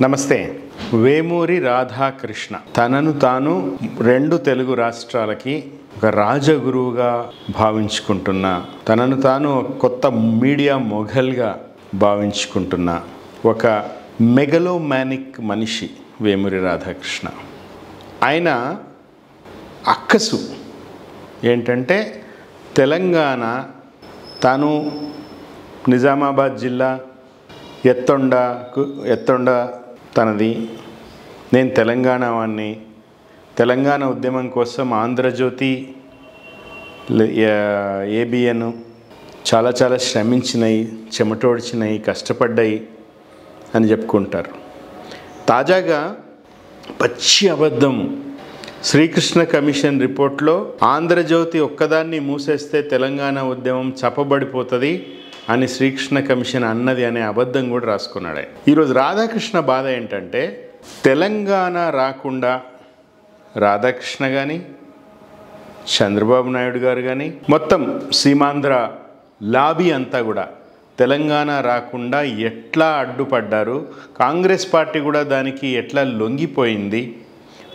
నమస్తే. వేమూరి రాధాకృష్ణ తనను తాను రెండు తెలుగు రాష్ట్రాలకి ఒక రాజగురువుగా భావించుకుంటున్న, తనను తాను కొత్త మీడియా మొఘల్గా భావించుకుంటున్న ఒక మెగలోమానిక్ మనిషి వేమూరి రాధాకృష్ణ. ఆయన అక్కసు ఏంటంటే తెలంగాణ, తాను నిజామాబాద్ జిల్లా ఎత్తండ తనది, నేను తెలంగాణ వాడిని, తెలంగాణ ఉద్యమం కోసం ఆంధ్రజ్యోతి ఏబిఎన్ చాలా శ్రమించినాయి, చెమటోడ్చినాయి, కష్టపడ్డాయి అని చెప్పుకుంటారు. తాజాగా పచ్చి అబద్ధం, శ్రీకృష్ణ కమిషన్ రిపోర్ట్లో ఆంధ్రజ్యోతి ఒక్కదాన్ని మూసేస్తే తెలంగాణ ఉద్యమం చప్పబడిపోతుంది అని శ్రీకృష్ణ కమిషన్ అన్నది అనే అబద్ధం కూడా రాసుకున్నాడు. ఈరోజు రాధాకృష్ణ బాధ ఏంటంటే తెలంగాణ రాకుండా రాధాకృష్ణ కానీ, చంద్రబాబు నాయుడు గారు కానీ, మొత్తం సీమాంధ్ర లాబీ అంతా కూడా తెలంగాణ రాకుండా ఎట్లా అడ్డుపడ్డారు, కాంగ్రెస్ పార్టీ కూడా దానికి ఎట్లా లొంగిపోయింది.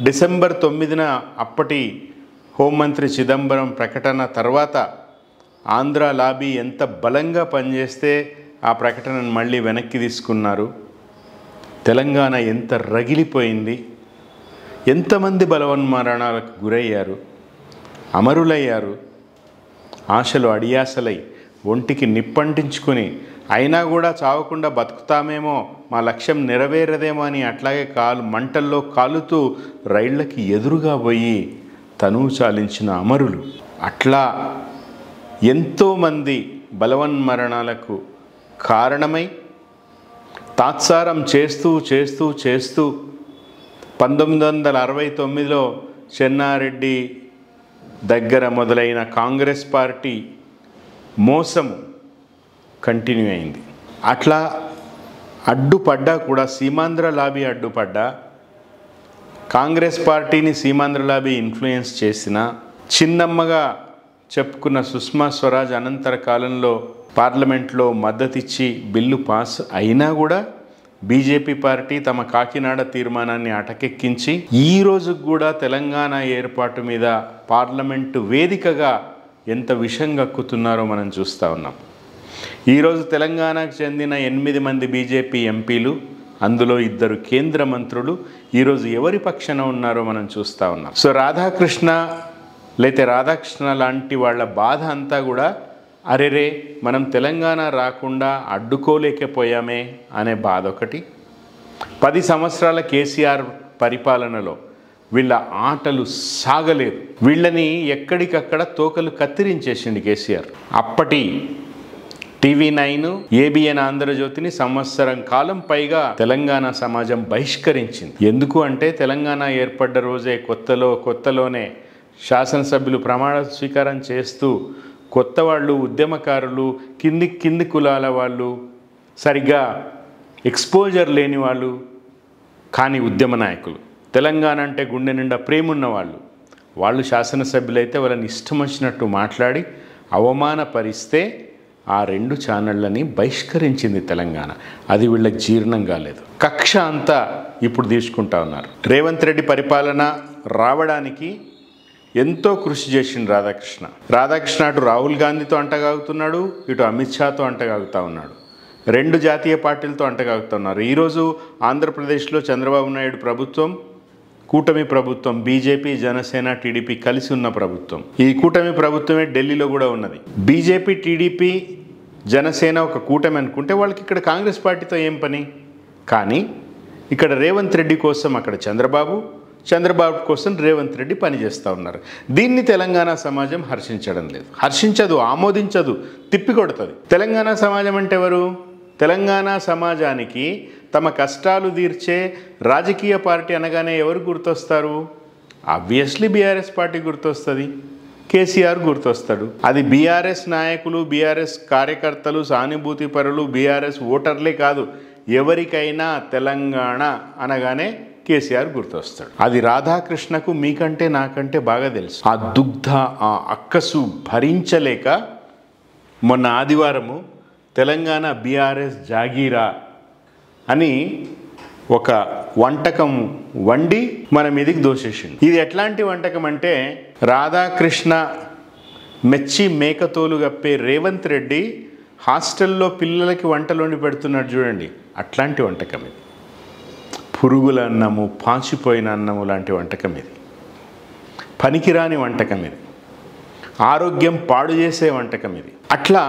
డిసెంబర్ 9న అప్పటి హోంమంత్రి చిదంబరం ప్రకటన తర్వాత ఆంధ్ర లాబీ ఎంత బలంగా పనిచేస్తే ఆ ప్రకటనను మళ్ళీ వెనక్కి తీసుకున్నారు. తెలంగాణ ఎంత రగిలిపోయింది, ఎంతమంది బలవన్మరణాలకు గురయ్యారు, అమరులయ్యారు, ఆశలు అడియాసలై ఒంటికి నిప్పంటించుకొని అయినా కూడా చావకుండా బతుకుతామేమో, మా లక్ష్యం నెరవేరదేమో అని అట్లాగే మంటల్లో కాలుతూ రైళ్లకి ఎదురుగా పోయి తనువు చాలించిన అమరులు. అట్లా ఎంతోమంది బలవన్మరణాలకు కారణమై తాత్సారం చేస్తూ 1969లో చెన్నారెడ్డి దగ్గర మొదలైన కాంగ్రెస్ పార్టీ మోసము కంటిన్యూ అయింది. అట్లా అడ్డుపడ్డా కూడా సీమాంధ్ర లాబీ అడ్డుపడ్డా, కాంగ్రెస్ పార్టీని సీమాంధ్ర లాబీ ఇన్ఫ్లుయెన్స్ చేసిన, చిన్నమ్మగా చెప్పుకున్న సుష్మా స్వరాజ్ అనంతర కాలంలో పార్లమెంట్లో మద్దతిచ్చి బిల్లు పాస్ అయినా కూడా బీజేపీ పార్టీ తమ కాకినాడ తీర్మానాన్ని అటకెక్కించి ఈ రోజుకు కూడా తెలంగాణ ఏర్పాటు మీద పార్లమెంటు వేదికగా ఎంత విషం కక్కుతున్నారో మనం చూస్తూ ఉన్నాం. ఈరోజు తెలంగాణకు చెందిన 8 మంది బీజేపీ ఎంపీలు, అందులో 2 కేంద్ర మంత్రులు ఈరోజు ఎవరి పక్షాన ఉన్నారో మనం చూస్తూ ఉన్నాం. సో రాధాకృష్ణ లాంటి వాళ్ళ బాధ అంతా కూడా అరెరే మనం తెలంగాణ రాకుండా అడ్డుకోలేకపోయామే అనే బాధ ఒకటి. 10 సంవత్సరాల కేసీఆర్ పరిపాలనలో వీళ్ళ ఆటలు సాగలేదు. వీళ్ళని ఎక్కడికక్కడ తోకలు కత్తిరించేసింది కేసీఆర్. అప్పటి TV9, ఏబిఎన్ ఆంధ్రజ్యోతిని సంవత్సరం కాలం పైగా తెలంగాణ సమాజం బహిష్కరించింది. ఎందుకు అంటే తెలంగాణ ఏర్పడ్డ రోజే కొత్తలోనే శాసనసభ్యులు ప్రమాణ స్వీకారం చేస్తూ కొత్త వాళ్ళు, ఉద్యమకారులు, కింది కులాల వాళ్ళు, సరిగ్గా ఎక్స్పోజర్ లేని వాళ్ళు కానీ ఉద్యమ నాయకులు, తెలంగాణ అంటే గుండె నిండా ప్రేమున్న వాళ్ళు శాసనసభ్యులైతే వాళ్ళని ఇష్టం వచ్చినట్టు మాట్లాడి అవమానపరిస్తే ఆ 2 ఛానళ్ళని బహిష్కరించింది తెలంగాణ. అది వీళ్ళకి జీర్ణం కాలేదు. కక్ష అంతా ఇప్పుడు తీసుకుంటా ఉన్నారు. రేవంత్ రెడ్డి పరిపాలన రావడానికి ఎంతో కృషి చేసిండు రాధాకృష్ణ. అటు రాహుల్ గాంధీతో అంటగాగుతున్నాడు, ఇటు అమిత్ షాతో అంటగాగుతూ ఉన్నాడు, 2 జాతీయ పార్టీలతో అంటగాగుతూ ఉన్నారు. ఈరోజు ఆంధ్రప్రదేశ్లో చంద్రబాబు నాయుడు ప్రభుత్వం, కూటమి ప్రభుత్వం, బీజేపీ, జనసేన, టీడీపీ కలిసి ఉన్న ప్రభుత్వం. ఈ కూటమి ప్రభుత్వమే ఢిల్లీలో కూడా ఉన్నది. బీజేపీ, టీడీపీ, జనసేన ఒక కూటమి అనుకుంటే వాళ్ళకి ఇక్కడ కాంగ్రెస్ పార్టీతో ఏం పని? కానీ ఇక్కడ రేవంత్ రెడ్డి కోసం అక్కడ చంద్రబాబు కోసం రేవంత్ రెడ్డి పనిచేస్తూ ఉన్నారు. దీన్ని తెలంగాణ సమాజం హర్షించదు, ఆమోదించదు, తిప్పికొడుతుంది. తెలంగాణ సమాజం అంటే ఎవరు? తెలంగాణ సమాజానికి తమ కష్టాలు తీర్చే రాజకీయ పార్టీ అనగానే ఎవరు గుర్తొస్తారు? ఆబ్వియస్లీ బీఆర్ఎస్ పార్టీ గుర్తొస్తుంది, కేసీఆర్ గుర్తొస్తాడు. అది బీఆర్ఎస్ నాయకులు, బీఆర్ఎస్ కార్యకర్తలు, సానుభూతి పరులు, బీఆర్ఎస్ ఓటర్లే కాదు, ఎవరికైనా తెలంగాణ అనగానే కేసీఆర్ గుర్తొస్తాడు. అది రాధాకృష్ణకు మీకంటే నాకంటే బాగా తెలుసు. ఆ దుగ్ధ, ఆ అక్కసు భరించలేక మొన్న ఆదివారము తెలంగాణ బీఆర్ఎస్ జాగీరా అని ఒక వంటకం వండి మన మీదికి దోషేసిండు. ఇది ఎట్లాంటి వంటకం అంటే రాధాకృష్ణ మెచ్చి మేకతోలు గప్పే రేవంత్ రెడ్డి హాస్టల్లో పిల్లలకి వంటలు వండి పెడుతున్నాడు చూడండి, అట్లాంటి వంటకం ఇది. పురుగుల అన్నము, పాచిపోయిన అన్నము లాంటి వంటకం ఇది. పనికిరాని వంటకం ఇది. ఆరోగ్యం పాడు చేసే వంటకం ఇది. అట్లా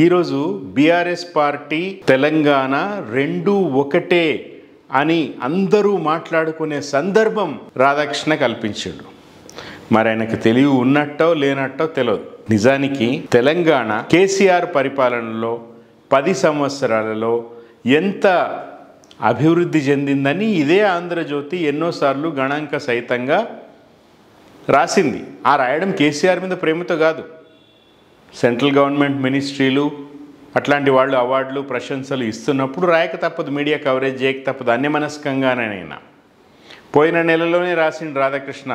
ఈరోజు బీఆర్ఎస్ పార్టీ తెలంగాణ రెండూ ఒకటే అని అందరూ మాట్లాడుకునే సందర్భం రాధాకృష్ణ కల్పించాడు. మరి ఆయనకు తెలివి ఉన్నట్టో లేనట్టో తెలియదు. నిజానికి తెలంగాణ కేసీఆర్ పరిపాలనలో 10 సంవత్సరాలలో ఎంత అభివృద్ధి చెందిందని ఇదే ఆంధ్రజ్యోతి ఎన్నోసార్లు గణాంక సహితంగా రాసింది. ఆ రాయడం కేసీఆర్ మీద ప్రేమతో కాదు. సెంట్రల్ గవర్నమెంట్ మినిస్ట్రీలు అట్లాంటి వాళ్ళు అవార్డులు ప్రశంసలు ఇస్తున్నప్పుడు రాయక తప్పదు, మీడియా కవరేజ్ చేయక తప్పదు, అన్యమనస్కంగానైనా. పోయిన నెలలోనే రాసిండు రాధాకృష్ణ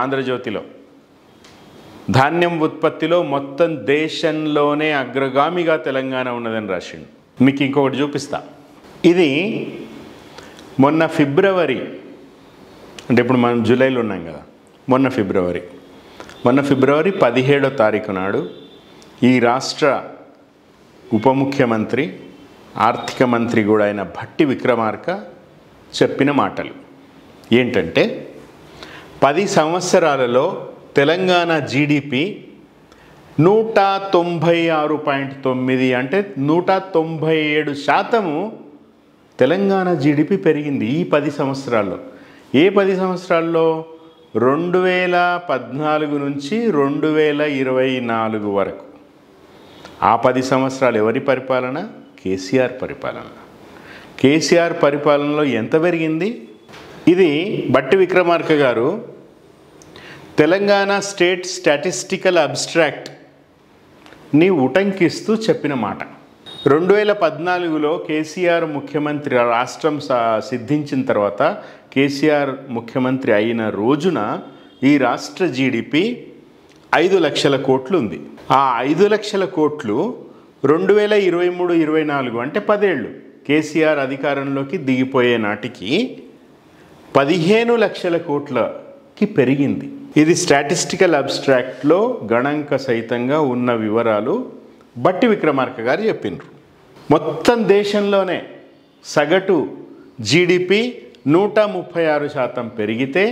ఆంధ్రజ్యోతిలో, ధాన్యం ఉత్పత్తిలో మొత్తం దేశంలోనే అగ్రగామిగా తెలంగాణ ఉన్నదని రాసిండు. మీకు ఇంకొకటి చూపిస్తా. ఇది మొన్న ఫిబ్రవరి, అంటే ఇప్పుడు మనం జూలైలో ఉన్నాం కదా, మొన్న ఫిబ్రవరి 17వ తారీఖు నాడు ఈ రాష్ట్ర ఉప ముఖ్యమంత్రి ఆర్థిక మంత్రి కూడా అయిన భట్టి విక్రమార్క చెప్పిన మాటలు ఏంటంటే, 10 సంవత్సరాలలో తెలంగాణ జీడిపి 196.9 అంటే 197% తెలంగాణ జీడిపి పెరిగింది ఈ 10 సంవత్సరాల్లో. ఏ 10 సంవత్సరాల్లో? 2014 నుంచి 2024 వరకు. ఆ 10 సంవత్సరాలు ఎవరి పరిపాలన? కేసీఆర్ పరిపాలన. కేసీఆర్ పరిపాలనలో ఎంత పెరిగింది? ఇది భట్టి విక్రమార్క గారు తెలంగాణ స్టేట్ స్టాటిస్టికల్ అబ్స్ట్రాక్ట్ని ఉటంకిస్తూ చెప్పిన మాట. 2014లో కేసీఆర్ ముఖ్యమంత్రి, రాష్ట్రం సిద్ధించిన తర్వాత కేసీఆర్ ముఖ్యమంత్రి అయిన రోజున ఈ రాష్ట్ర జీడిపి 5 లక్షల కోట్లు ఉంది. ఆ 5 లక్షల కోట్లు 2023-24 అంటే 10 ఏళ్ళు కేసీఆర్ అధికారంలోకి దిగిపోయే నాటికి 15 లక్షల కోట్లకి పెరిగింది. ఇది స్టాటిస్టికల్ అబ్స్ట్రాక్ట్లో గణాంక సహితంగా ఉన్న వివరాలు భట్టి విక్రమార్క గారు చెప్పిండ్రు. మొత్తం దేశంలోనే సగటు జీడిపి 136% పెరిగితే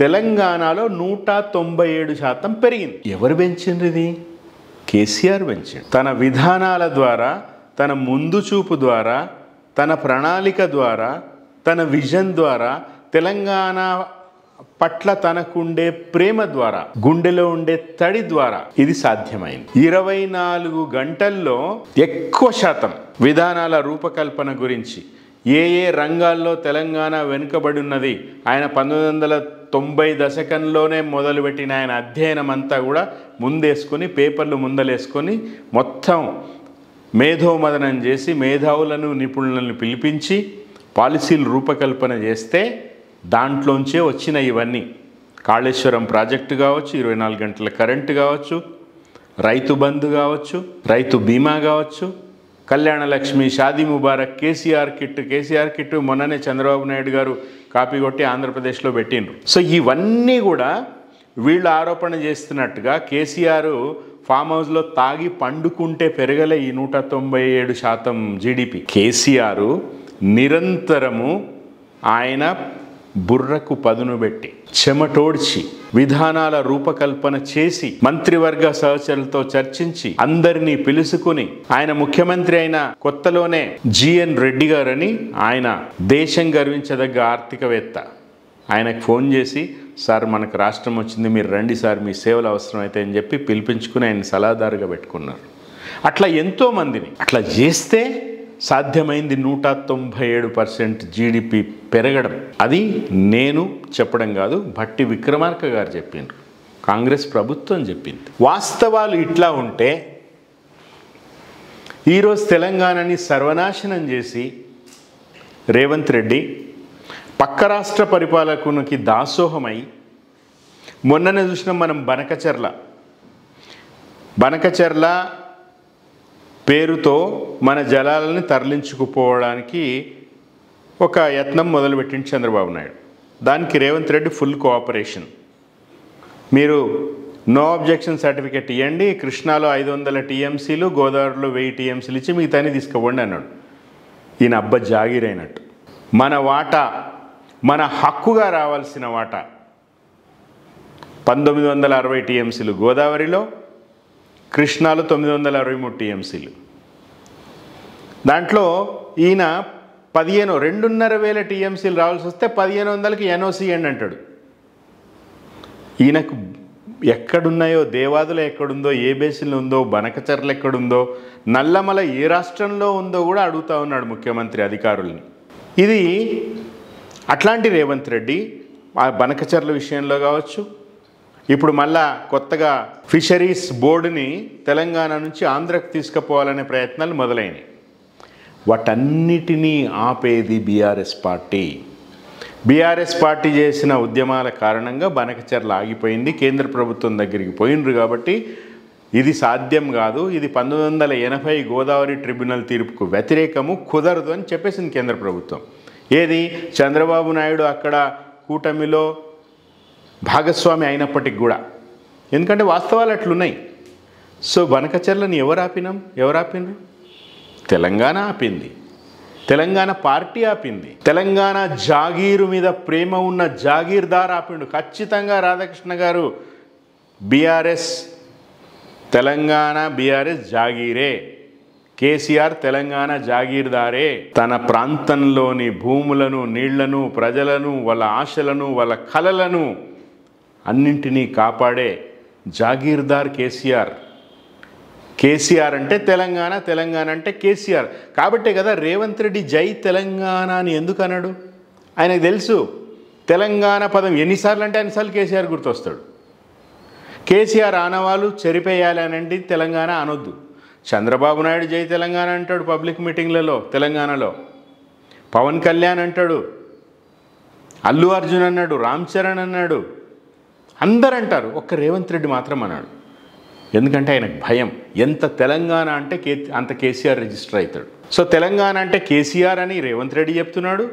తెలంగాణలో 197% పెరిగింది. ఎవరు పెంచిండ్రు? ఇది కేసీఆర్ పెంచిండు. తన విధానాల ద్వారా, తన ముందు చూపు ద్వారా, తన ప్రణాళిక ద్వారా, తన విజన్ ద్వారా, తెలంగాణ పట్ల తనకుండే ప్రేమ ద్వారా, గుండెలో ఉండే తడి ద్వారా ఇది సాధ్యమైంది. 24 గంటల్లో ఎక్కువ శాతం విధానాల రూపకల్పన గురించి, ఏ ఏ రంగాల్లో తెలంగాణ వెనుకబడి ఉన్నది, ఆయన 1990 దశకంలోనే మొదలుపెట్టిన ఆయన అధ్యయనం అంతా కూడా ముందేసుకొని, పేపర్లు ముందలేసుకొని మొత్తం మేధోమదనం చేసి మేధావులను, నిపుణులను పిలిపించి పాలసీలు రూపకల్పన చేస్తే దాంట్లోంచే వచ్చిన ఇవన్నీ. కాళేశ్వరం ప్రాజెక్టు కావచ్చు, 24 గంటల కరెంటు కావచ్చు, రైతు బంధు కావచ్చు, రైతు బీమా కావచ్చు, కళ్యాణ లక్ష్మి, షాదీ ముబారక్, కేసీఆర్ కిట్ మొన్ననే చంద్రబాబు నాయుడు గారు కాపీ కొట్టి ఆంధ్రప్రదేశ్లో పెట్టిండ్రు. సో ఇవన్నీ కూడా వీళ్ళు ఆరోపణ చేస్తున్నట్టుగా కేసీఆర్ ఫామ్ హౌస్లో తాగి పండుకుంటే పెరగలే ఈ 197% జీడిపి. కేసీఆర్ నిరంతరము ఆయన బుర్రకు పదును పెట్టి, చెమటోడ్చి, విధానాల రూపకల్పన చేసి, మంత్రివర్గ సహచరులతో చర్చించి, అందరినీ పిలుసుకుని, ఆయన ముఖ్యమంత్రి అయిన కొత్తలోనే జిఎన్ రెడ్డి గారని ఆయన దేశం గర్వించదగ్గ ఆర్థికవేత్త, ఆయనకు ఫోన్ చేసి, సార్ మనకు రాష్ట్రం వచ్చింది, మీరు రండి సార్, మీ సేవలు అవసరం అయితే అని చెప్పి పిలిపించుకుని ఆయన సలహాదారుగా పెట్టుకున్నారు. అట్లా ఎంతోమందిని అట్లా చేస్తే సాధ్యమైంది 197% జీడిపి పెరగడం. అది నేను చెప్పడం కాదు, భట్టి విక్రమార్క గారు చెప్పిండ్రు, కాంగ్రెస్ ప్రభుత్వం చెప్పింది. వాస్తవాలు ఇట్లా ఉంటే ఈరోజు తెలంగాణని సర్వనాశనం చేసి రేవంత్ రెడ్డి పక్క రాష్ట్ర పరిపాలకునికి దాసోహమై, మొన్ననే చూసినాం మనం బనకచెర్ల పేరుతో మన జలాలని తరలించుకుపోవడానికి ఒక యత్నం మొదలుపెట్టింది చంద్రబాబు నాయుడు. దానికి రేవంత్ రెడ్డి ఫుల్ కోఆపరేషన్. మీరు నో అబ్జెక్షన్ సర్టిఫికెట్ ఇవ్వండి, కృష్ణాలో 500 టీఎంసీలు, గోదావరిలో 1000 టీఎంసీలు ఇచ్చి మిగతాని తీసుకోండి అన్నాడు. ఈయన అబ్బ జాగీరైనట్టు. మన వాటా, మన హక్కుగా రావాల్సిన వాటా 1960 టీఎంసీలు గోదావరిలో, కృష్ణాలో 963 టీఎంసీలు. దాంట్లో ఈయన 2,500 టీఎంసీలు రావాల్సి వస్తే 1,500కి ఎన్ఓసి ఇవ్వండి అంటాడు. ఈయనకు ఎక్కడున్నాయో, దేవాదులు ఎక్కడుందో, ఏ బేసిన్లో ఉందో, బనకచర్ల ఎక్కడుందో, నల్లమల ఏ రాష్ట్రంలో ఉందో కూడా అడుగుతూ ఉన్నాడు ముఖ్యమంత్రి అధికారుల్ని. ఇది అట్లాంటి రేవంత్ రెడ్డి ఆ బనకచర్ల విషయంలో కావచ్చు, ఇప్పుడు మళ్ళా కొత్తగా ఫిషరీస్ బోర్డుని తెలంగాణ నుంచి ఆంధ్రకు తీసుకుపోవాలనే ప్రయత్నాలు మొదలైనవి. వాటన్నిటినీ ఆపేది బీఆర్ఎస్ పార్టీ. బీఆర్ఎస్ పార్టీ చేసిన ఉద్యమాల కారణంగా బనకచర్ల ఆగిపోయింది. కేంద్ర ప్రభుత్వం దగ్గరికి పోయినరు కాబట్టి ఇది సాధ్యం కాదు, ఇది 1980 గోదావరి ట్రిబ్యునల్ తీర్పుకు వ్యతిరేకము, కుదరదు అని చెప్పేసింది కేంద్ర ప్రభుత్వం. ఏది చంద్రబాబు నాయుడు అక్కడ కూటమిలో భాగస్వామి అయినప్పటికి కూడా, ఎందుకంటే వాస్తవాలు అట్లున్నాయి. సో బనకచర్లని ఎవరు ఆపినారు? తెలంగాణ ఆపింది, తెలంగాణ పార్టీ ఆపింది, తెలంగాణ జాగీరు మీద ప్రేమ ఉన్న జాగీర్దార్ ఆపిండు. ఖచ్చితంగా రాధాకృష్ణ గారు బీఆర్ఎస్, తెలంగాణ బీఆర్ఎస్ జాగీరే, కేసీఆర్ తెలంగాణ జాగీర్దారే. తన ప్రాంతంలోని భూములను, నీళ్లను, ప్రజలను, వాళ్ళ ఆశలను, వాళ్ళ కలలను అన్నింటినీ కాపాడే జాగీర్దార్ కేసీఆర్. కేసీఆర్ అంటే తెలంగాణ, తెలంగాణ అంటే కేసీఆర్. కాబట్టే కదా రేవంత్ రెడ్డి జై తెలంగాణ అని ఎందుకు అన్నాడు? ఆయనకు తెలుసు తెలంగాణ పదం ఎన్నిసార్లు అంటే అన్నిసార్లు కేసీఆర్ గుర్తొస్తాడు. కేసీఆర్ ఆనవాళ్ళు చెరిపేయాలి అనండి, తెలంగాణ అనొద్దు. చంద్రబాబు నాయుడు జై తెలంగాణ అంటాడు పబ్లిక్ మీటింగ్లలో తెలంగాణలో, పవన్ కళ్యాణ్ అంటాడు, అల్లు అర్జున్ అన్నాడు, రామ్ చరణ్ అన్నాడు, అందరు అంటారు. ఒక్క రేవంత్ రెడ్డి మాత్రం అన్నాడు. ఎందుకంటే ఆయనకు భయం. ఎంత తెలంగాణ అంటే అంత కేసీఆర్ రిజిస్టర్ అవుతాడు. సో తెలంగాణ అంటే కేసీఆర్ అని రేవంత్ రెడ్డి చెప్తున్నాడు,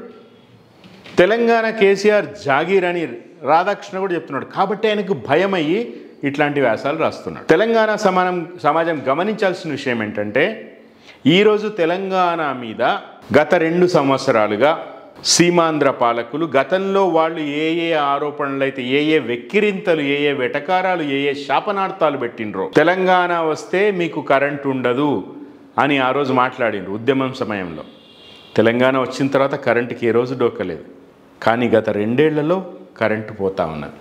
తెలంగాణ కేసీఆర్ జాగీర్ అని రాధాకృష్ణ కూడా చెప్తున్నాడు. కాబట్టి ఆయనకు భయం అయ్యి ఇట్లాంటి వ్యాసాలు రాస్తున్నాడు. తెలంగాణ సమాజం గమనించాల్సిన విషయం ఏంటంటే, ఈరోజు తెలంగాణ మీద గత 2 సంవత్సరాలుగా సీమాంధ్ర పాలకులు గతంలో వాళ్ళు ఏ ఆరోపణలు అయితే, ఏ వెక్కిరింతలు, ఏ వెటకారాలు, ఏ శాపనార్థాలు పెట్టినరో, తెలంగాణ వస్తే మీకు కరెంటు ఉండదు అని ఆ రోజు మాట్లాడినరు ఉద్యమం సమయంలో. తెలంగాణ వచ్చిన తర్వాత కరెంటుకి ఏ రోజు డోకలేదు. కానీ గత 2 ఏళ్లలో కరెంటు పోతా ఉన్నది,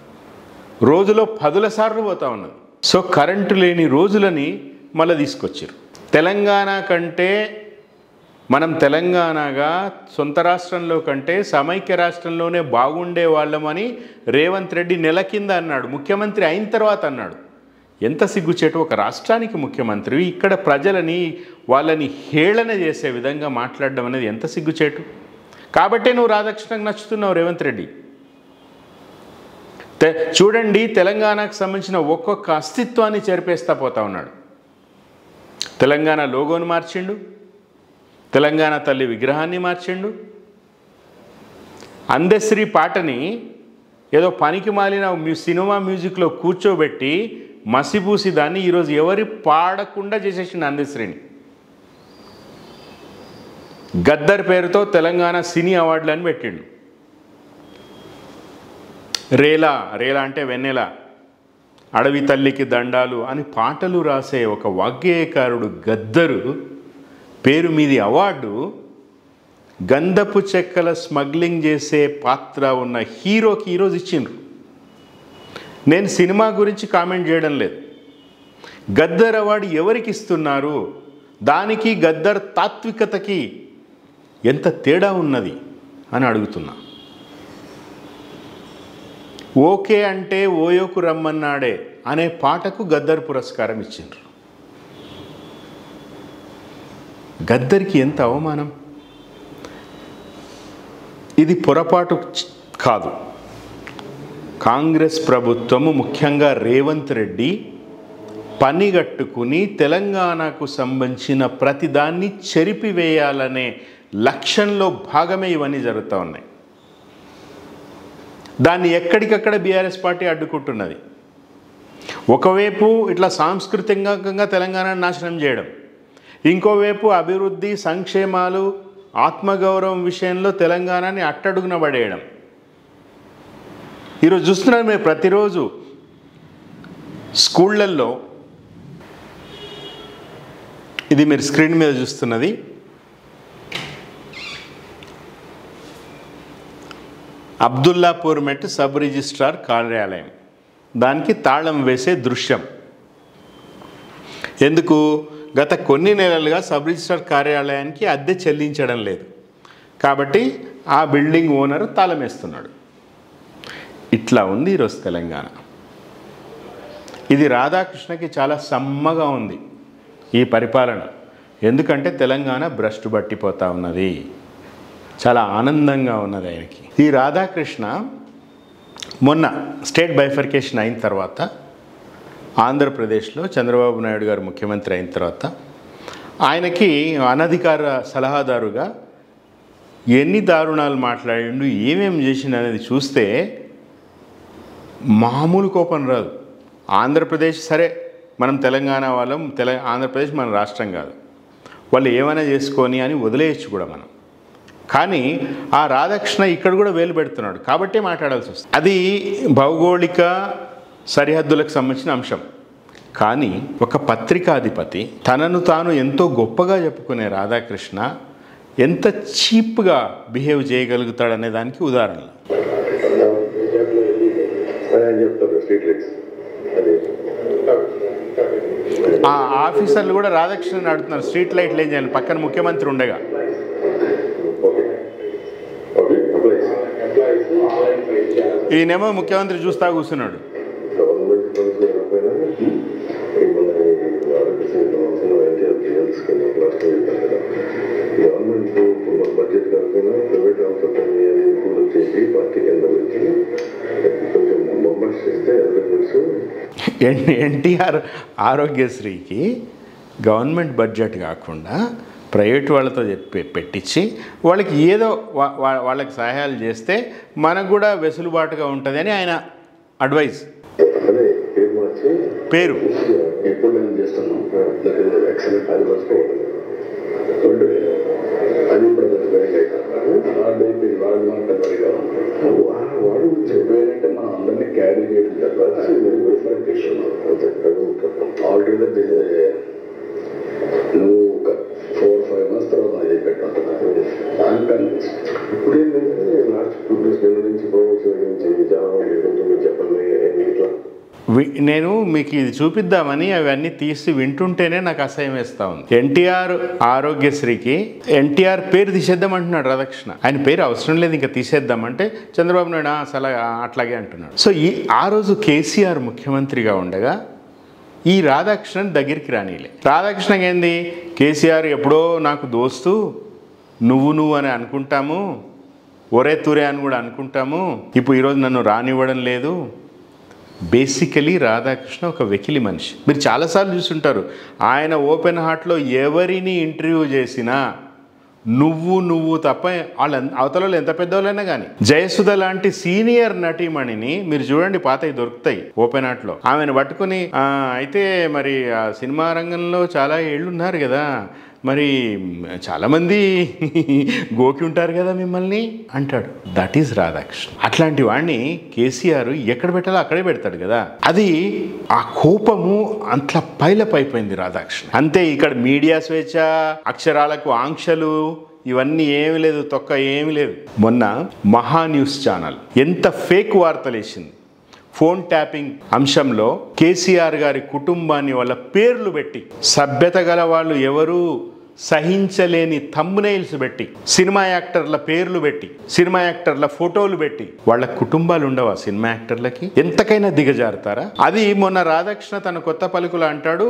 రోజులో 10 సార్లు పోతా ఉన్నది. సో కరెంటు లేని రోజులని మళ్ళీ తీసుకొచ్చారు. తెలంగాణ కంటే, మనం తెలంగాణగా సొంత రాష్ట్రంలో కంటే సమైక్య రాష్ట్రంలోనే బాగుండే వాళ్ళమని రేవంత్ రెడ్డి నెల కింద అన్నాడు. ముఖ్యమంత్రి అయిన తర్వాత అన్నాడు. ఎంత సిగ్గుచేటు! ఒక రాష్ట్రానికి ముఖ్యమంత్రి ఇక్కడ ప్రజలని, వాళ్ళని హేళన చేసే విధంగా మాట్లాడడం అనేది ఎంత సిగ్గుచేటు! కాబట్టే నువ్వు రాధాకృష్ణకు నచ్చుతున్నావు రేవంత్ రెడ్డి. చూడండి, తెలంగాణకు సంబంధించిన ఒక్కొక్క అస్తిత్వాన్ని చెరిపేస్తా పోతా ఉన్నాడు. తెలంగాణ లోగోను మార్చిండు, తెలంగాణ తల్లి విగ్రహాన్ని మార్చిండు, అందశ్రీ పాటని ఏదో పనికి మాలిన సినిమా మ్యూజిక్లో కూర్చోబెట్టి మసిపూసి దాన్ని ఈరోజు ఎవరి పాడకుండా చేసేసిండు అందశ్రీని. గద్దర్ పేరుతో తెలంగాణ సినీ అవార్డులని పెట్టిండు. రేలా అంటే వెన్నెల, అడవి తల్లికి దండాలు అని పాటలు రాసే ఒక వాగ్గేయకారుడు గద్దరు పేరు మీది అవార్డు గంధపు చెక్కల స్మగ్లింగ్ చేసే పాత్ర ఉన్న హీరోకి ఈరోజు ఇచ్చిండ్రు. నేను సినిమా గురించి కామెంట్ చేయడం లేదు. గద్దర్ అవార్డు ఎవరికి ఇస్తున్నారు, దానికి గద్దర్ తాత్వికతకి ఎంత తేడా ఉన్నది అని అడుగుతున్నా. ఓకే అంటే ఓయోకు రమ్మన్నాడే అనే పాటకు గద్దర్ పురస్కారం ఇచ్చిండ్రు. గద్దర్కి ఎంత అవమానం! ఇది పొరపాటు కాదు. కాంగ్రెస్ ప్రభుత్వము, ముఖ్యంగా రేవంత్ రెడ్డి పనిగట్టుకుని తెలంగాణకు సంబంధించిన ప్రతిదాన్ని చెరిపివేయాలనే లక్ష్యంలో భాగమే ఇవన్నీ జరుగుతూ ఉన్నాయి. దాన్ని ఎక్కడికక్కడ బీఆర్ఎస్ పార్టీ అడ్డుకుంటున్నది. ఒకవైపు ఇట్లా సాంస్కృతికంగా తెలంగాణను నాశనం చేయడం, ఇంకోవైపు అభివృద్ధి, సంక్షేమాలు, ఆత్మగౌరవం విషయంలో తెలంగాణని అట్టడుగున పడేయడం. ఈరోజు చూస్తున్నారు మీరు ప్రతిరోజు స్కూళ్ళల్లో, ఇది మీరు స్క్రీన్ మీద చూస్తున్నది అబ్దుల్లాపూర్ మెట్ సబ్ రిజిస్ట్రార్ కార్యాలయం, దానికి తాళం వేసే దృశ్యం. ఎందుకు? గత కొన్ని నెలలుగా సబ్ రిజిస్ట్రార్ కార్యాలయానికి అద్దె చెల్లించడం లేదు కాబట్టి ఆ బిల్డింగ్ ఓనర్ తాళం వేస్తున్నాడు. ఇట్లా ఉంది ఈరోజు తెలంగాణ. ఇది రాధాకృష్ణకి చాలా సమ్మగా ఉంది ఈ పరిపాలన. ఎందుకంటే తెలంగాణ భ్రష్టు పట్టిపోతూ ఉన్నది, చాలా ఆనందంగా ఉన్నది ఆయనకి. ఈ రాధాకృష్ణ మొన్న స్టేట్ బైఫర్కేషన్ అయిన తర్వాత ఆంధ్రప్రదేశ్లో చంద్రబాబు నాయుడు గారు ముఖ్యమంత్రి అయిన తర్వాత ఆయనకి అనధికార సలహాదారుగా ఎన్ని దారుణాలు మాట్లాడిండు, ఏమేమి చేసిండు అనేది చూస్తే మామూలు కోపం రాదు. ఆంధ్రప్రదేశ్ సరే, మనం తెలంగాణ వాళ్ళం, ఆంధ్రప్రదేశ్ మన రాష్ట్రం కాదు, వాళ్ళు ఏమైనా చేసుకొని అని వదిలేయచ్చు కూడా మనం. కానీ ఆ రాధాకృష్ణ ఇక్కడ కూడా వేలు పెడుతున్నాడు కాబట్టే మాట్లాడాల్సి వస్తుంది. అది భౌగోళిక సరిహద్దులకు సంబంధించిన అంశం. కానీ ఒక పత్రికాధిపతి తనను తాను ఎంతో గొప్పగా చెప్పుకునే రాధాకృష్ణ ఎంత చీప్గా బిహేవ్ చేయగలుగుతాడనే దానికి ఉదాహరణ. ఆ ఆఫీసర్లు కూడా రాధాకృష్ణని అడుగుతున్నారు స్ట్రీట్ లైట్లు ఏం చేయాలి, పక్కన ముఖ్యమంత్రి ఉండగా. ఈయనేమో ముఖ్యమంత్రి చూస్తా కూర్చున్నాడు. ఎన్టీఆర్ ఆరోగ్యశ్రీకి గవర్నమెంట్ బడ్జెట్ కాకుండా ప్రైవేట్ వాళ్ళతో పెట్టించి వాళ్ళకి ఏదో వాళ్ళకి సహాయాలు చేస్తే మనకు కూడా వెసులుబాటుగా ఉంటుంది అని ఆయన అడ్వైజ్. పేరు మనం అందరినీ క్యారీ చేయడం నువ్వు ఒక 4-5 months తర్వాత అది పెట్టుంటున్నాను. దానికన్నా ఇప్పుడు ఏంటంటే లాస్ట్ 2 days నుంచి చెప్పండి ఇట్లా నేను మీకు ఇది చూపిద్దామని అవన్నీ తీసి వింటుంటేనే నాకు అసహ్యం వేస్తూ ఉంది. ఎన్టీఆర్ ఆరోగ్యశ్రీకి ఎన్టీఆర్ పేరు తీసేద్దామంటున్నాడు రాధాకృష్ణ. ఆయన పేరు అవసరం లేదు ఇంకా తీసేద్దామంటే చంద్రబాబు నాయుడు అసలు అట్లాగే అంటున్నాడు. సో ఆ రోజు కేసీఆర్ ముఖ్యమంత్రిగా ఉండగా ఈ రాధాకృష్ణని దగ్గరికి రానిలే. రాధాకృష్ణకి ఏంది, కేసీఆర్ ఎప్పుడో నాకు దోస్తు, నువ్వు అని అనుకుంటాము, ఒరే తురే అని కూడా అనుకుంటాము, ఇప్పుడు ఈరోజు నన్ను రానివ్వడం లేదు. బేసికలీ రాధాకృష్ణ ఒక వెకిలి మనిషి. మీరు చాలాసార్లు చూస్తుంటారు ఆయన ఓపెన్ హార్ట్లో ఎవరిని ఇంటర్వ్యూ చేసినా నువ్వు తప్ప వాళ్ళ అవతలలో ఎంత పెద్దవాళ్ళైనా కానీ. జయసుధ లాంటి సీనియర్ నటీమణిని మీరు చూడండి, పాతవి దొరుకుతాయి ఓపెన్ హార్ట్లో. ఆమెను పట్టుకుని అయితే మరి ఆ సినిమా రంగంలో చాలా ఏళ్ళు ఉన్నారు కదా, మరి చాలామంది గోకి ఉంటారు కదా మిమ్మల్ని అంటాడు. That is Radhakrishna. అట్లాంటి వాడిని కేసీఆర్ ఎక్కడ పెట్టాలో అక్కడే పెడతాడు కదా. అది ఆ కోపము అంత పైలప్ అయిపోయింది రాధాకృష్ణ. అంతే, ఇక్కడ మీడియా స్వేచ్ఛ, అక్షరాలకు ఆంక్షలు, ఇవన్నీ ఏమి లేదు, తొక్క ఏమి లేదు. మొన్న మహా న్యూస్ ఛానల్ ఎంత ఫేక్ వార్తలు వేసింది. ఫోన్ ట్యాపింగ్ అంశంలో కేసీఆర్ గారి కుటుంబాన్ని వాళ్ళ పేర్లు పెట్టి, సభ్యత గల వాళ్ళు ఎవరు సహించలేని థంబ్నెయిల్స్ పెట్టి, సినిమా యాక్టర్ల పేర్లు పెట్టి, సినిమా యాక్టర్ల ఫోటోలు పెట్టి, వాళ్ళ కుటుంబాలు ఉండవా సినిమా యాక్టర్లకి? ఎంతకైనా దిగజారుతారా? అది మొన్న రాధాకృష్ణ తన కొత్త పలుకులు అంటాడు,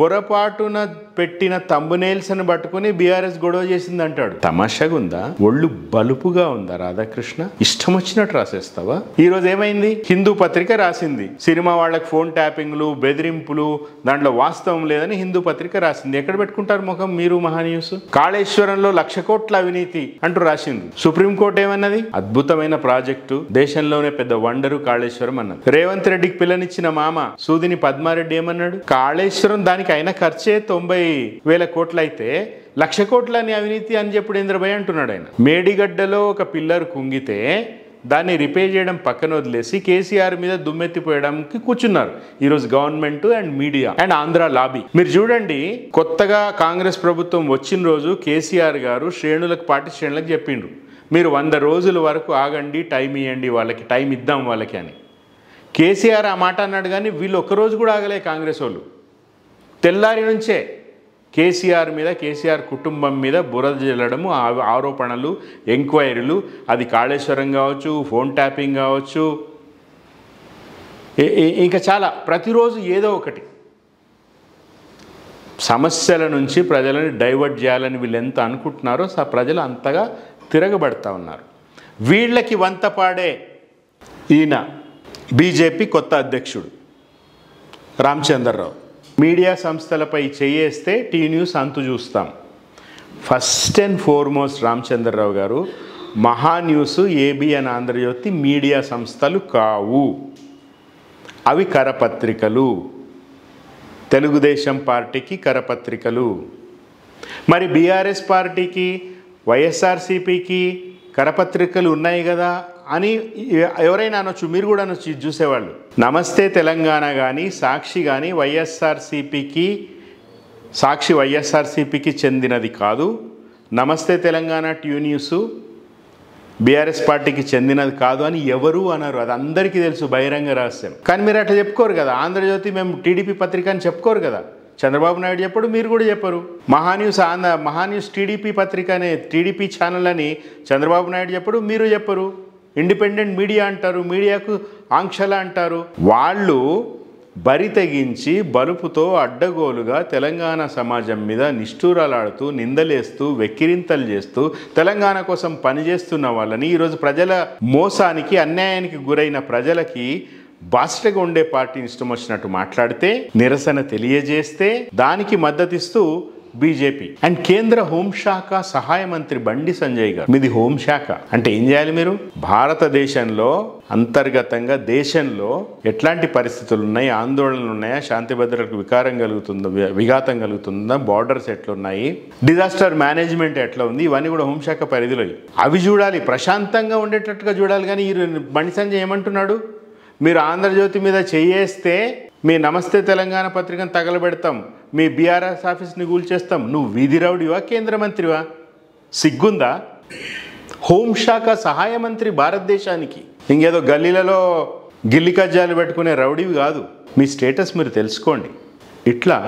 పొరపాటున పెట్టిన తంబునేల్స్ని పట్టుకుని బీఆర్ఎస్ గొడవ చేసింది అంటాడు. తమాషాగా ఉందా? ఒళ్ళు బలుపుగా ఉందా రాధాకృష్ణ? ఇష్టం వచ్చినట్టు రాసేస్తావా? ఈరోజు ఏమైంది? హిందూ పత్రిక రాసింది సినిమా వాళ్ళకి ఫోన్ ట్యాపింగ్లు, బెదిరింపులు, దాంట్లో వాస్తవం లేదని హిందూ పత్రిక రాసింది. ఎక్కడ పెట్టుకుంటారు ముఖం మీరు? మహాన్యూస్. కాళేశ్వరంలో 1,00,000 కోట్ల అవినీతి అంటూ రాసింది. సుప్రీంకోర్టు ఏమన్నది? అద్భుతమైన ప్రాజెక్టు, దేశంలోనే పెద్ద వండరు కాళేశ్వరం అన్నది. రేవంత్ రెడ్డికి పిల్లనిచ్చిన మామ సూదిని పద్మారెడ్డి ఏమన్నాడు? కాళేశ్వరం దానికి అయిన ఖర్చే 90,000 కోట్లు అయితే 1,00,000 కోట్లని అవినీతి అని చెప్పుడు ఇంద్రభయ్ అంటున్నాడు ఆయన. మేడిగడ్డలో ఒక పిల్లర్ కుంగితే దాన్ని రిపేర్ చేయడం పక్కన వదిలేసి కేసీఆర్ మీద దుమ్మెత్తిపోయడానికి కూర్చున్నారు ఈరోజు government and media and Andhra lobby. మీరు చూడండి, కొత్తగా కాంగ్రెస్ ప్రభుత్వం వచ్చిన రోజు కేసీఆర్ గారు పార్టీ శ్రేణులకు చెప్పిండ్రు, మీరు 100 రోజుల వరకు ఆగండి, టైం ఇవ్వండి వాళ్ళకి, టైం ఇద్దాం వాళ్ళకి అని. కేసీఆర్ ఆ మాట అన్నాడు, కానీ వీళ్ళు ఒక్కరోజు కూడా ఆగలే కాంగ్రెస్ వాళ్ళు. తెల్లారి నుంచే కేసీఆర్ మీద, కేసీఆర్ కుటుంబం మీద బురద జల్లడము, ఆరోపణలు, ఎంక్వైరీలు, అది కాళేశ్వరం కావచ్చు, ఫోన్ ట్యాపింగ్ కావచ్చు, ఇంకా చాలా, ప్రతిరోజు ఏదో ఒకటి సమస్యల నుంచి ప్రజలను డైవర్ట్ చేయాలని వీళ్ళు ఎంత అనుకుంటున్నారో ప్రజలు అంతగా తిరగబడతా ఉన్నారు. వీళ్ళకి వంతపాడే ఈయన బీజేపీ కొత్త అధ్యక్షుడు రామచంద్రరావు. మీడియా సంస్థలపై చేయేస్తే టీ న్యూస్ అంతు చూస్తాం. ఫస్ట్ అండ్ ఫార్మోస్ట్ రామచంద్రరావు గారు, మహాన్యూస్, ఏబిఎన్, ఆంధ్రజ్యోతి మీడియా సంస్థలు కావు, అవి కరపత్రికలు. తెలుగుదేశం పార్టీకి కరపత్రికలు. మరి బీఆర్ఎస్ పార్టీకి, వైఎస్ఆర్సీపీకి కరపత్రికలు ఉన్నాయి కదా అని ఎవరైనా అనొచ్చు, మీరు కూడా అనొచ్చు చూసేవాళ్ళు. నమస్తే తెలంగాణ కానీ, సాక్షి కానీ సాక్షి వైఎస్ఆర్సీపీకి చెందినది కాదు, నమస్తే తెలంగాణ, ట్యూ న్యూస్ బీఆర్ఎస్ పార్టీకి చెందినది కాదు అని ఎవరు అనరు. అది అందరికీ తెలుసు, బహిరంగ రహస్యం. కానీ మీరు అట్లా చెప్పుకోరు కదా. ఆంధ్రజ్యోతి మేము టీడీపీ పత్రిక అని చెప్పుకోరు కదా. చంద్రబాబు నాయుడు చెప్పడు, మీరు కూడా చెప్పరు. మహాన్యూస్ టీడీపీ పత్రిక అనే టీడీపీ ఛానల్ అని చంద్రబాబు నాయుడు చెప్పడు, మీరు చెప్పరు. ఇండిపెండెంట్ మీడియా అంటారు, మీడియాకు ఆంక్షల అంటారు. వాళ్ళు బరి తెగించి బలుపుతో అడ్డగోలుగా తెలంగాణ సమాజం మీద నిష్ఠూరాలాడుతూ, నిందలేస్తూ, వెక్కిరింతలు చేస్తూ తెలంగాణ కోసం పనిచేస్తున్న వాళ్ళని ఈరోజు ప్రజల మోసానికి, అన్యాయానికి గురైన ప్రజలకి బాస్టగా ఉండే పార్టీని ఇష్టం వచ్చినట్టు మాట్లాడితే, నిరసన తెలియజేస్తే దానికి మద్దతిస్తూ బీజేపీ అండ్ కేంద్ర హోంశాఖ సహాయ మంత్రి బండి సంజయ్ గారు, మీది హోంశాఖ అంటే ఏం చేయాలి మీరు? భారతదేశంలో అంతర్గతంగా దేశంలో ఎట్లాంటి పరిస్థితులు ఉన్నాయి, ఆందోళనలు ఉన్నాయా, శాంతి భద్రతలకు విఘాతం కలుగుతుందా, బార్డర్స్ ఎట్లున్నాయి, డిజాస్టర్ మేనేజ్మెంట్ ఎట్లా ఉంది, ఇవన్నీ కూడా హోంశాఖ పరిధిలో. అవి చూడాలి, ప్రశాంతంగా ఉండేటట్టుగా చూడాలి. కానీ ఈ బండి సంజయ్ ఏమంటున్నాడు? మీరు ఆంధ్రజ్యోతి మీద చేయేస్తే మీ నమస్తే తెలంగాణ పత్రికను తగలబెడతాం, మీ బీఆర్ఎస్ ఆఫీస్ని కూల్చేస్తాం. నువ్వు వీధి రౌడివా, కేంద్ర మంత్రివా? సిగ్గుందా? హోంశాఖ సహాయ మంత్రి భారతదేశానికి, ఇంకేదో గల్లీలలో గిల్లి కజ్జాలు పెట్టుకునే రౌడీవి కాదు. మీ స్టేటస్ మీరు తెలుసుకోండి. ఇట్లా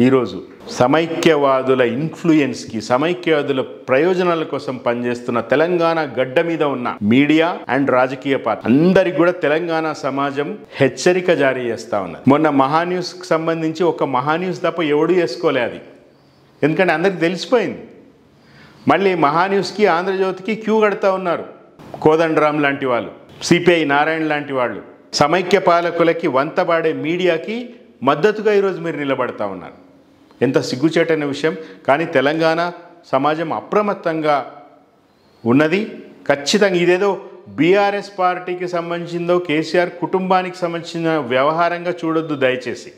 ఈరోజు సమైక్యవాదుల ఇన్ఫ్లుయెన్స్కి, సమైక్యవాదుల ప్రయోజనాల కోసం పనిచేస్తున్న తెలంగాణ గడ్డ మీద ఉన్న మీడియా అండ్ రాజకీయ పార్టీ అందరికి కూడా తెలంగాణ సమాజం హెచ్చరిక జారీ చేస్తూ ఉన్నది. మొన్న మహాన్యూస్కి సంబంధించి ఒక మహాన్యూస్ తప్ప ఎవడూ వేసుకోలే అది, ఎందుకంటే అందరికి తెలిసిపోయింది. మళ్ళీ మహాన్యూస్కి, ఆంధ్రజ్యోతికి క్యూ కడతా ఉన్నారు కోదండరాం లాంటి వాళ్ళు, సిపిఐ నారాయణ లాంటి వాళ్ళు. సమైక్య పాలకులకి వంతబాడే మీడియాకి మద్దతుగా ఈరోజు మీరు నిలబడతా ఉన్నారు. ఎంత సిగ్గుచేటైన విషయం. కానీ తెలంగాణ సమాజం అప్రమత్తంగా ఉన్నది. ఖచ్చితంగా ఇదేదో బీఆర్ఎస్ పార్టీకి సంబంధించిందో, కేసీఆర్ కుటుంబానికి సంబంధించిన వ్యవహారంగా చూడొద్దు దయచేసి.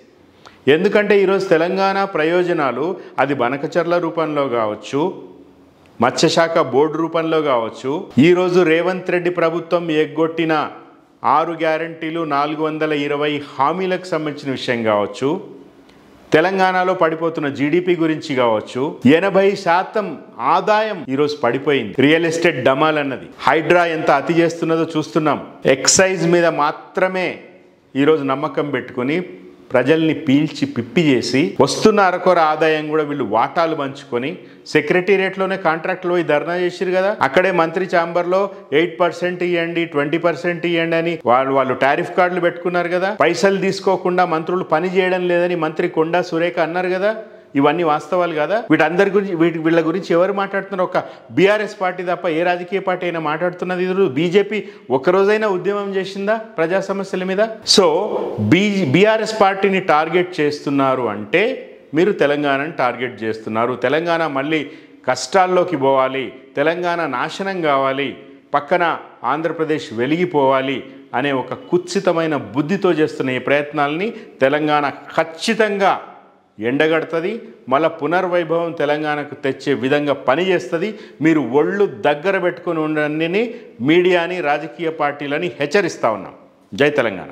ఎందుకంటే ఈరోజు తెలంగాణ ప్రయోజనాలు, అది బనకచర్ల రూపంలో కావచ్చు, మత్స్యశాఖ బోర్డు రూపంలో కావచ్చు, ఈరోజు రేవంత్ రెడ్డి ప్రభుత్వం ఎగ్గొట్టిన 6 గ్యారంటీలు, 420 హామీలకు సంబంధించిన విషయం కావచ్చు, తెలంగాణలో పడిపోతున్న జీడిపి గురించి కావచ్చు, 80% ఆదాయం ఈరోజు పడిపోయింది. రియల్ ఎస్టేట్ డమాల్ అన్నది, హైడ్రా ఎంత అతి చేస్తున్నదో చూస్తున్నాం. ఎక్సైజ్ మీద మాత్రమే ఈరోజు నమ్మకం పెట్టుకుని ప్రజల్ని పీల్చి పిప్పి చేసి వస్తున్న అరకొర ఆదాయం కూడా వీళ్ళు వాటాలు పంచుకొని సెక్రటేరియట్లోనే కాంట్రాక్ట్లో పోయి ధర్నా చేసిరు కదా. అక్కడే మంత్రి ఛాంబర్లో 8% ఇవ్వండి 20% ఇవ్వండి అని వాళ్ళు టారిఫ్ కార్డులు పెట్టుకున్నారు కదా. పైసలు తీసుకోకుండా మంత్రులు పని చేయడం లేదని మంత్రి కొండా సురేఖ అన్నారు కదా. ఇవన్నీ వాస్తవాలు కదా. వీటందరి గురించి వీళ్ళ గురించి ఎవరు మాట్లాడుతున్నారు? ఒక బీఆర్ఎస్ పార్టీ తప్ప ఏ రాజకీయ పార్టీ అయినా మాట్లాడుతున్నది? బీజేపీ ఒక్కరోజైనా ఉద్యమం చేసిందా ప్రజా సమస్యల మీద? సో బీఆర్ఎస్ పార్టీని టార్గెట్ చేస్తున్నారు అంటే మీరు తెలంగాణను టార్గెట్ చేస్తున్నారు. తెలంగాణ మళ్ళీ కష్టాల్లోకి పోవాలి, తెలంగాణ నాశనం కావాలి, పక్కన ఆంధ్రప్రదేశ్ వెలిగిపోవాలి అనే ఒక కుత్సితమైన బుద్ధితో చేస్తున్న ఈ ప్రయత్నాలని తెలంగాణ ఖచ్చితంగా ఎండగడుతుంది. మళ్ళీ పునర్వైభవం తెలంగాణకు తెచ్చే విధంగా పనిచేస్తుంది. మీరు ఒళ్ళు దగ్గర పెట్టుకుని ఉండండి మీడియాని, రాజకీయ పార్టీలని హెచ్చరిస్తూ ఉన్నాం. జై తెలంగాణ.